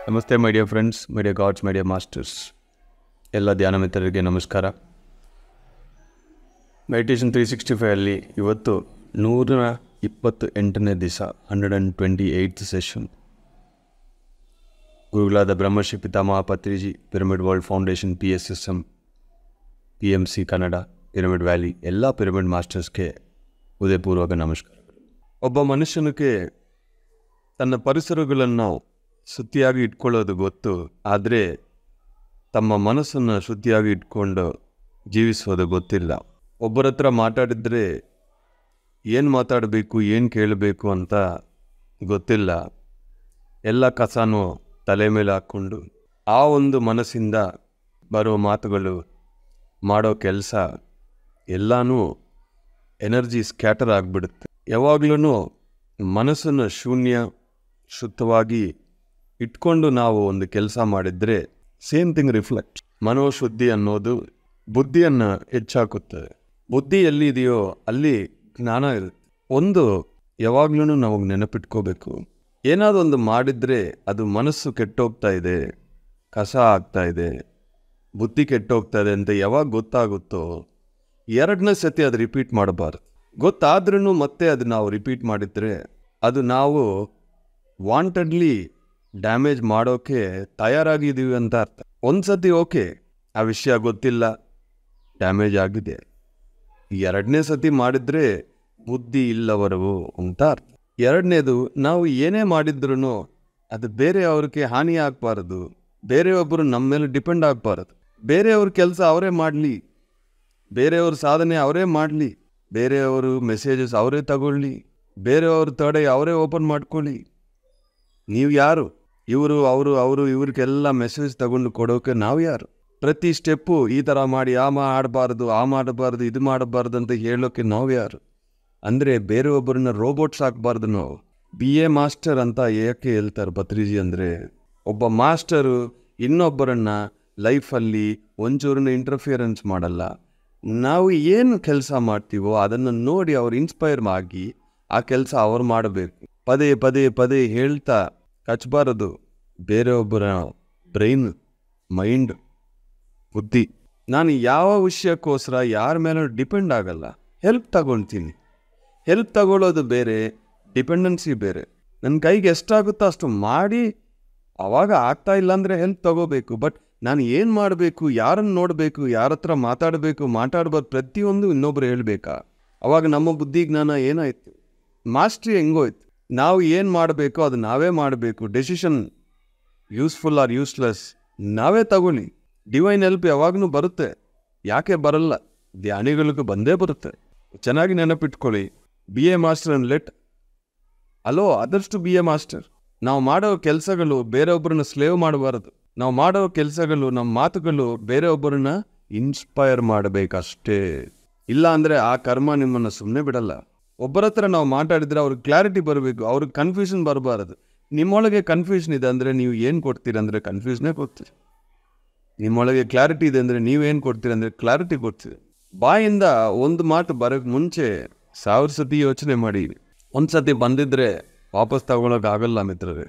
ನಮಸ್ತೆ my dear friends, my dear God's, my dear masters. ಎಲ್ಲ ಧ್ಯಾನ ಮಿತ್ರರಿಗೆ ನಮಸ್ಕಾರ. ಮೆಡಿಟೇಷನ್ 365 ಇವತ್ತು 128ನೇ ದಿವಸ, 128th ಸೆಷನ್. ಗುರುಗಳಾದ ಬ್ರಹ್ಮಶ್ರೀ ಪಿತಾಮಹ Patriji, pyramid world foundation, PSSM, PMC Kannada, pyramid valley, ಎಲ್ಲ ಪಿರಮಿಡ್ ಮಾಸ್ಟರ್ಸ್ಗೆ ಉದಯಪೂರ್ವಕ ನಮಸ್ಕಾರಗಳು. ಒಬ್ಬ ಮನುಷ್ಯನಿಗೆ ತನ್ನ ಪರಿಸರಗಳನ್ನು ಶುದ್ಧಿಯಾಗಿ ಇಟ್ಕೊಳ್ಳೋದು ಗೊತ್ತು, ಆದರೆ ತಮ್ಮ ಮನಸ್ಸನ್ನು ಶುದ್ಧಿಯಾಗಿ ಇಟ್ಕೊಂಡು ಜೀವಿಸೋದು ಗೊತ್ತಿಲ್ಲ. ಒಬ್ಬರ ಹತ್ರ ಮಾತಾಡಿದರೆ ಏನು ಮಾತಾಡಬೇಕು, ಏನು ಕೇಳಬೇಕು ಅಂತ ಗೊತ್ತಿಲ್ಲ. ಎಲ್ಲ ಕಸನೂ ತಲೆ ಮೇಲೆ ಹಾಕ್ಕೊಂಡು ಆ ಒಂದು ಮನಸ್ಸಿಂದ ಬರೋ ಮಾತುಗಳು, ಮಾಡೋ ಕೆಲಸ ಎಲ್ಲನೂ ಎನರ್ಜಿ ಸ್ಕ್ಯಾಟರ್ ಆಗಿಬಿಡುತ್ತೆ. ಯಾವಾಗಲೂ ಮನಸ್ಸನ್ನು ಶುದ್ಧವಾಗಿ ಇಟ್ಕೊಂಡು ನಾವು ಒಂದು ಕೆಲಸ ಮಾಡಿದರೆ ಸೇಮ್ ಥಿಂಗ್ ರಿಫ್ಲೆಕ್ಟ್. ಮನೋಶುದ್ಧಿ ಅನ್ನೋದು ಬುದ್ಧಿಯನ್ನು ಹೆಚ್ಚಾಕುತ್ತದೆ. ಬುದ್ಧಿ ಎಲ್ಲಿದೆಯೋ ಅಲ್ಲಿ ಜ್ಞಾನ ಇರುತ್ತೆ. ಒಂದು ಯಾವಾಗ್ಲೂ ನಮಗೆ ನೆನಪಿಟ್ಕೋಬೇಕು, ಏನಾದರೂ ಒಂದು ಮಾಡಿದರೆ ಅದು ಮನಸ್ಸು ಕೆಟ್ಟೋಗ್ತಾ ಇದೆ, ಕಸ ಆಗ್ತಾ ಇದೆ, ಬುದ್ಧಿ ಕೆಟ್ಟೋಗ್ತಾ ಇದೆ ಅಂತ ಯಾವಾಗ ಗೊತ್ತಾಗುತ್ತೋ ಎರಡನೇ ಸತಿ ಅದು ರಿಪೀಟ್ ಮಾಡಬಾರ್ದು. ಗೊತ್ತಾದ್ರೂ ಮತ್ತೆ ಅದು ನಾವು ರಿಪೀಟ್ ಮಾಡಿದರೆ ಅದು ನಾವು ವಾಂಟೆಡ್ಲಿ ಡ್ಯಾಮೇಜ್ ಮಾಡೋಕ್ಕೆ ತಯಾರಾಗಿದ್ದೀವಿ ಅಂತ ಅರ್ಥ. ಒಂದು ಸತಿ ಓಕೆ, ಆ ವಿಷಯ ಗೊತ್ತಿಲ್ಲ, ಡ್ಯಾಮೇಜ್ ಆಗಿದೆ. ಎರಡನೇ ಸತಿ ಮಾಡಿದರೆ ಬುದ್ಧಿ ಇಲ್ಲವರವು ಅಂತ ಅರ್ಥ. ಎರಡನೇದು, ನಾವು ಏನೇ ಮಾಡಿದ್ರೂ ಅದು ಬೇರೆಯವ್ರಿಗೆ ಹಾನಿ ಆಗಬಾರ್ದು, ಬೇರೆಯೊಬ್ಬರು ನಮ್ಮ ಮೇಲೆ ಡಿಪೆಂಡ್ ಆಗಬಾರ್ದು. ಬೇರೆಯವ್ರ ಕೆಲಸ ಅವರೇ ಮಾಡಲಿ, ಬೇರೆಯವ್ರ ಸಾಧನೆ ಅವರೇ ಮಾಡಲಿ, ಬೇರೆಯವರು ಮೆಸೇಜಸ್ ಅವರೇ ತಗೊಳ್ಳಿ, ಬೇರೆಯವ್ರ ತಡೆ ಅವರೇ ಓಪನ್ ಮಾಡ್ಕೊಳ್ಳಿ. ನೀವು ಯಾರು? ಇವರು ಅವರು ಇವ್ರಿಗೆಲ್ಲ ಮೆಸೇಜ್ ತಗೊಂಡು ಕೊಡೋಕೆ ನಾವು ಯಾರು? ಪ್ರತಿ ಸ್ಟೆಪ್ಪು ಈ ಥರ ಮಾಡಿ, ಆ ಮಾಡಬಾರ್ದು, ಇದು ಮಾಡಬಾರ್ದು ಅಂತ ಹೇಳೋಕ್ಕೆ ನಾವು ಯಾರು? ಅಂದರೆ ಬೇರೆಯೊಬ್ಬರನ್ನ ರೋಬೋಟ್ಸ್ ಹಾಕಬಾರ್ದು ನಾವು. BA ಮಾಸ್ಟರ್ ಅಂತ ಏಕೆ ಹೇಳ್ತಾರೆ ಪತ್ರಿಜಿ ಅಂದರೆ, ಒಬ್ಬ ಮಾಸ್ಟರು ಇನ್ನೊಬ್ಬರನ್ನ ಲೈಫಲ್ಲಿ ಒಂಚೂರನ್ನ ಇಂಟರ್ಫಿಯರೆನ್ಸ್ ಮಾಡಲ್ಲ. ನಾವು ಏನು ಕೆಲಸ ಮಾಡ್ತೀವೋ ಅದನ್ನು ನೋಡಿ ಅವ್ರು ಇನ್ಸ್ಪೈರ್ ಆಗಿ ಆ ಕೆಲಸ ಅವ್ರು ಮಾಡಬೇಕು. ಪದೇ ಹೇಳ್ತಾ ಕಚ್ಚಬಾರದು ಬೇರೆಯೊಬ್ಬರ ಬ್ರೈನ್, ಮೈಂಡ್, ಬುದ್ಧಿ. ನಾನು ಯಾವ ವಿಷಯಕ್ಕೋಸ್ಕರ ಯಾರ ಮೇಲೆ ಡಿಪೆಂಡ್ ಆಗಲ್ಲ, ಹೆಲ್ಪ್ ತಗೊಳ್ತೀನಿ. ಹೆಲ್ಪ್ ತಗೊಳ್ಳೋದು ಬೇರೆ, ಡಿಪೆಂಡೆನ್ಸಿ ಬೇರೆ. ನನ್ನ ಕೈಗೆ ಎಷ್ಟಾಗುತ್ತೋ ಅಷ್ಟು ಮಾಡಿ, ಆವಾಗ ಆಗ್ತಾ ಇಲ್ಲ ಅಂದರೆ ಹೆಲ್ಪ್ ತಗೋಬೇಕು. ಬಟ್ ನಾನು ಏನು ಮಾಡಬೇಕು, ಯಾರನ್ನು ನೋಡಬೇಕು, ಯಾರ ಹತ್ರ ಮಾತಾಡಬಾರ್ದು, ಪ್ರತಿಯೊಂದು ಇನ್ನೊಬ್ರು ಹೇಳಬೇಕಾ? ಆವಾಗ ನಮ್ಮ ಬುದ್ಧಿ ಜ್ಞಾನ ಏನಾಯಿತು? ಮಾಸ್ಟ್ರಿ ಹೆಂಗೋಯ್ತು? ನಾವು ಏನು ಮಾಡಬೇಕು ಅದು ನಾವೇ ಮಾಡಬೇಕು. ಡೆಸಿಷನ್ ಯೂಸ್ಫುಲ್ ಆರ್ ಯೂಸ್ಲೆಸ್ ನಾವೇ ತಗೊಳ್ಳಿ. ಡಿವೈನ್ ಹೆಲ್ಪ್ ಯಾವಾಗಲೂ ಬರುತ್ತೆ. ಯಾಕೆ ಬರಲ್ಲ? ಧ್ಯಾನಿಗಳಿಗೂ ಬಂದೇ ಬರುತ್ತೆ. ಚೆನ್ನಾಗಿ ನೆನಪಿಟ್ಕೊಳ್ಳಿ, BA master and let allow others to BA master. ನಾವು ಮಾಡೋ ಕೆಲಸಗಳು ಬೇರೆಯೊಬ್ಬರನ್ನ ಸ್ಲೇವ್ ಮಾಡಬಾರದು. ನಾವು ಮಾಡೋ ಕೆಲಸಗಳು, ನಮ್ಮ ಮಾತುಗಳು ಬೇರೆಯೊಬ್ಬರನ್ನ ಇನ್ಸ್ಪೈರ್ ಮಾಡಬೇಕಷ್ಟೇ. ಇಲ್ಲ ಅಂದರೆ ಆ ಕರ್ಮ ನಿಮ್ಮನ್ನು ಸುಮ್ಮನೆ ಬಿಡಲ್ಲ. ಒಬ್ಬರ ಹತ್ರ ನಾವು ಮಾತಾಡಿದರೆ ಅವ್ರಿಗೆ ಕ್ಲಾರಿಟಿ ಬರಬೇಕು, ಅವ್ರಿಗೆ ಕನ್ಫ್ಯೂಷನ್ ಬರಬಾರದು. ನಿಮ್ಮೊಳಗೆ ಕನ್ಫ್ಯೂಷನ್ ಇದೆ ಅಂದರೆ ನೀವು ಏನು ಕೊಡ್ತೀರಿ ಅಂದರೆ ಕನ್ಫ್ಯೂಷನೇ ಕೊಡ್ತೀರಿ. ನಿಮ್ಮೊಳಗೆ ಕ್ಲಾರಿಟಿ ಇದೆ ಅಂದರೆ ನೀವೇನು ಕೊಡ್ತೀರಿ ಅಂದರೆ ಕ್ಲಾರಿಟಿ ಕೊಡ್ತೀರಿ. ಬಾಯಿಂದ ಒಂದು ಮಾತು ಬರೋಕ್ಕೆ ಮುಂಚೆ 1000 ಸತಿ ಯೋಚನೆ ಮಾಡಿ. ಒಂದು ಸತಿ ಬಂದಿದ್ದರೆ ವಾಪಸ್ ತಗೊಳಕ್ಕಾಗಲ್ಲ ಮಿತ್ರರೇ.